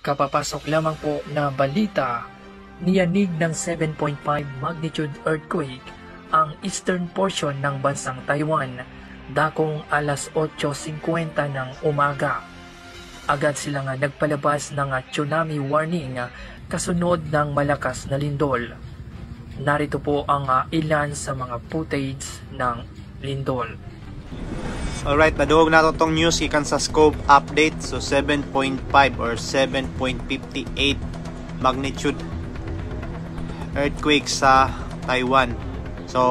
Kapapasok lamang po na balita, niyanig ng 7.5 magnitude earthquake ang eastern portion ng bansang Taiwan, dakong alas 8:50 ng umaga. Agad silang nagpalabas ng tsunami warning kasunod ng malakas na lindol. Narito po ang ilan sa mga footage ng lindol. Alright, naduhog na tong news ikan sa scope update. So 7.5 or 7.58 magnitude earthquake sa Taiwan. So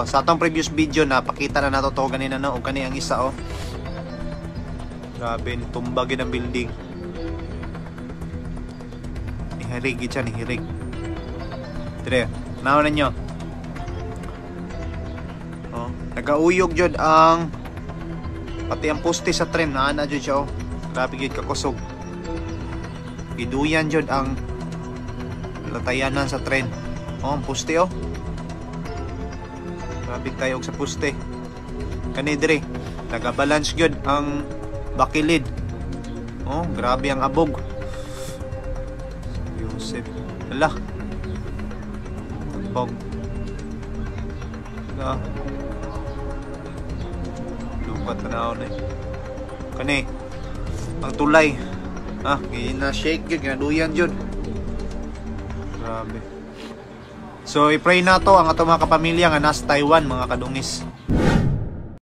sa atong previous video na pakita na nato to ganina no, o kani ang isa oh. Grabe, tumbagin ang building. Nihirig siya, nihirig. Dire, naon na nyo. Oh, nagauyog jud ang pati ang poste sa tren, naana jud siya oh. Grabe gyud kakusog. Giduyan jud ang latayanan sa tren. Oh, ang poste oh. Grabe tayo sa poste. Kani dire, nagabalance gyud ang bakilid. Oh, grabe ang abog. Yusef. Ala. Abog. Ah. Tanaw na kani ang tulay gina-shake yun, ginaduyan yun. Grabe. So i-pray na to ang ato mga kapamilya nga nasa Taiwan, mga kadungis.